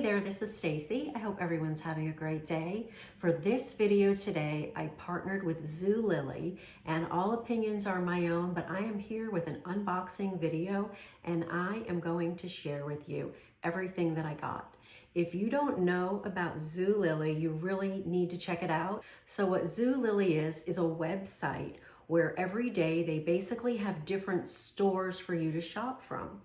Hey there, this is Stacie. I hope everyone's having a great day. For this video today, I partnered with Zulily, and all opinions are my own, but I am here with an unboxing video, and I am going to share with you everything that I got. If you don't know about Zulily, you really need to check it out. So what Zulily is a website where every day they basically have different stores for you to shop from.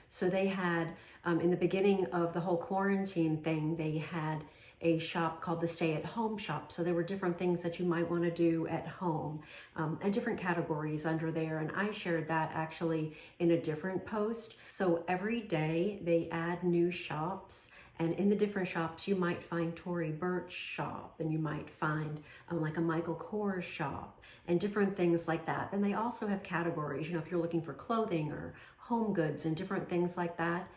So they had, in the beginning of the whole quarantine thing, they had a shop called the Stay at Home shop. So there were different things that you might want to do at home and different categories under there. And I shared that actually in a different post. So every day they add new shops. And in the different shops, you might find Tory Burch shop, and you might find like a Michael Kors shop and different things like that. And they also have categories, if you're looking for clothing or home goods and different things like that.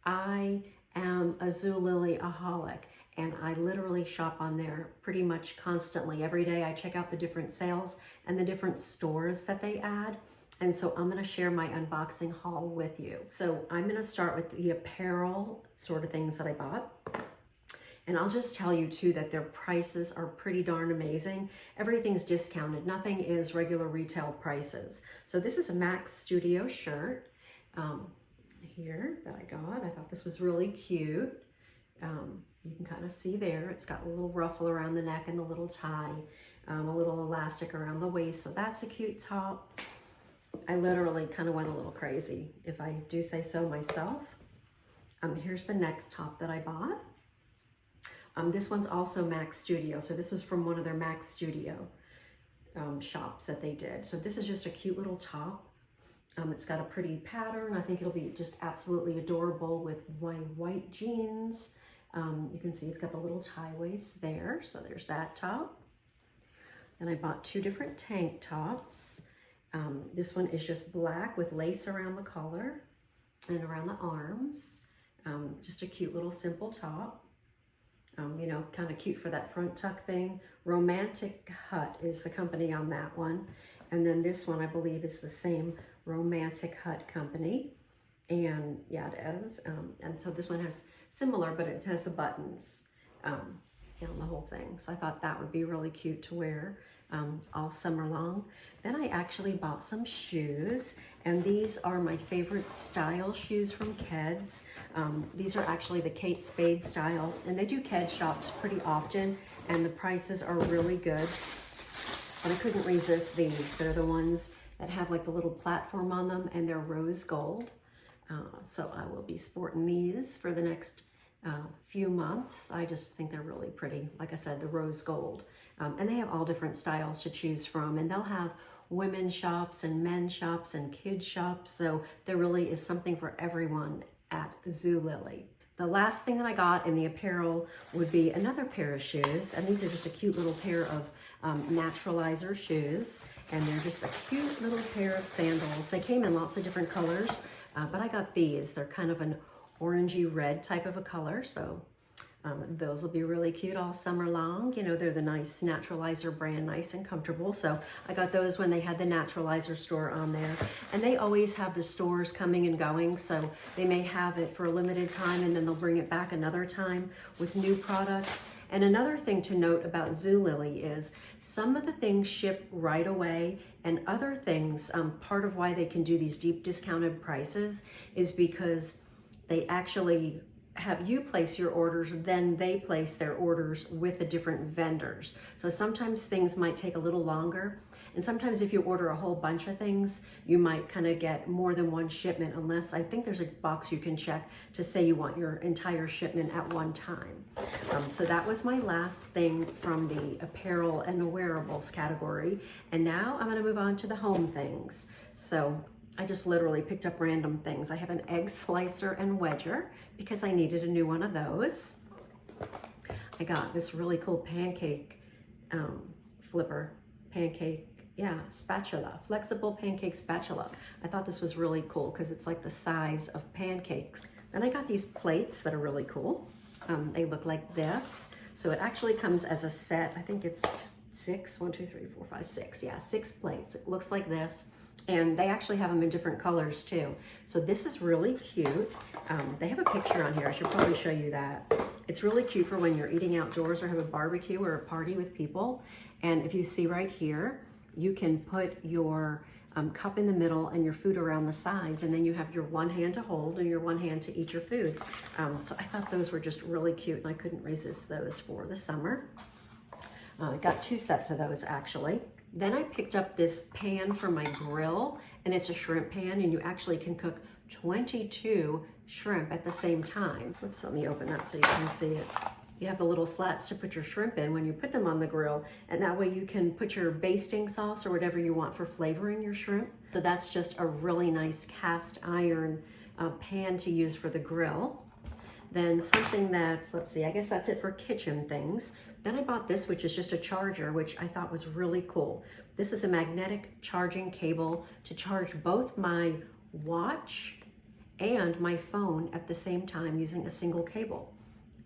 I am a Zulily-aholic, and I literally shop on there pretty much constantly. Every day I check out the different sales and the different stores that they add. And so I'm gonna share my unboxing haul with you. So I'm gonna start with the apparel sort of things that I bought. And I'll just tell you too that their prices are pretty darn amazing. Everything's discounted. Nothing is regular retail prices. So this is a Max Studio shirt here that I got. I thought this was really cute. You can kind of see there, it's got a little ruffle around the neck and a little tie, a little elastic around the waist. So that's a cute top. I literally kind of went a little crazy, if I do say so myself. Here's the next top that I bought. This one's also Max Studio. So this was from one of their Max Studio shops that they did. So this is just a cute little top. It's got a pretty pattern. I think it'll be just absolutely adorable with white jeans. You can see it's got the little tie waist there. So there's that top. Then I bought two different tank tops. This one is just black with lace around the collar and around the arms. Just a cute little simple top. Kind of cute for that front tuck thing. Romantic Hut is the company on that one. And then this one, I believe, is the same Romantic Hut company. And yeah, it is. And so this one has similar, but it has the buttons down the whole thing. So I thought that would be really cute to wear all summer long. Then I actually bought some shoes, and these are my favorite style shoes from Keds. These are actually the Kate Spade style, and they do Keds shops pretty often, and the prices are really good. But I couldn't resist these. They're the ones that have like the little platform on them, and they're rose gold. So I will be sporting these for the next few months. I just think they're really pretty. Like I said, the rose gold. And they have all different styles to choose from, and they'll have women's shops and men's shops and kids shops. So there really is something for everyone at Zulily. The last thing that I got in the apparel would be another pair of shoes. And these are just a cute little pair of naturalizer shoes. And they're just a cute little pair of sandals. They came in lots of different colors, but I got these. They're kind of an orangey red type of a color. So those will be really cute all summer long. They're the nice Naturalizer brand, nice and comfortable. So I got those when they had the Naturalizer store on there. And they always have the stores coming and going. So they may have it for a limited time, and then they'll bring it back another time with new products. And another thing to note about Zulily is some of the things ship right away, and other things, part of why they can do these deep discounted prices is because they actually have you place your orders, then they place their orders with the different vendors. So sometimes things might take a little longer. And sometimes if you order a whole bunch of things, you might kind of get more than one shipment, unless I think there's a box you can check to say you want your entire shipment at one time. So that was my last thing from the apparel and wearables category. And now I'm gonna move on to the home things. So I just literally picked up random things. I have an egg slicer and wedger because I needed a new one of those. I got this really cool pancake spatula, flexible pancake spatula. I thought this was really cool because it's like the size of pancakes. And I got these plates that are really cool. They look like this. So it actually comes as a set. I think it's 6 plates. It looks like this. And they actually have them in different colors too. So this is really cute. They have a picture on here. I should probably show you that. It's really cute for when you're eating outdoors or have a barbecue or a party with people. And if you see right here, you can put your cup in the middle and your food around the sides, and then you have your one hand to hold and your one hand to eat your food. So I thought those were just really cute, and I couldn't resist those for the summer. I got 2 sets of those actually. Then I picked up this pan for my grill, and it's a shrimp pan, and you actually can cook 22 shrimp at the same time. Oops, let me open that so you can see it. You have the little slats to put your shrimp in when you put them on the grill, and that way you can put your basting sauce or whatever you want for flavoring your shrimp. So that's just a really nice cast iron pan to use for the grill. Then something that's, let's see, I guess that's it for kitchen things. Then I bought this, which is just a charger, which I thought was really cool. This is a magnetic charging cable to charge both my watch and my phone at the same time using a single cable.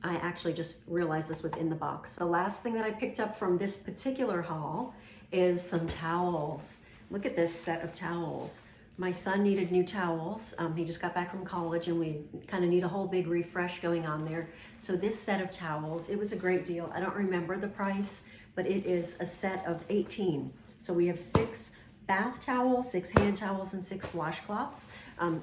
I actually just realized this was in the box. The last thing that I picked up from this particular haul is some towels. Look at this set of towels. My son needed new towels. He just got back from college, and we kind of need a whole big refresh going on there. So this set of towels, it was a great deal. I don't remember the price, but it is a set of 18. So we have 6 bath towels, 6 hand towels, and 6 washcloths.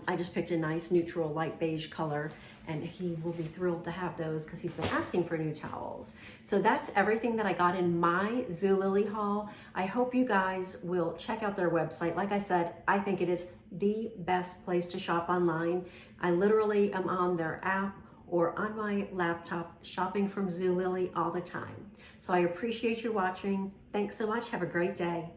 I just picked a nice neutral light beige color, and he will be thrilled to have those because he's been asking for new towels. So that's everything that I got in my Zulily haul. I hope you guys will check out their website. Like I said, I think it is the best place to shop online. I literally am on their app or on my laptop shopping from Zulily all the time. So I appreciate you watching. Thanks so much. Have a great day.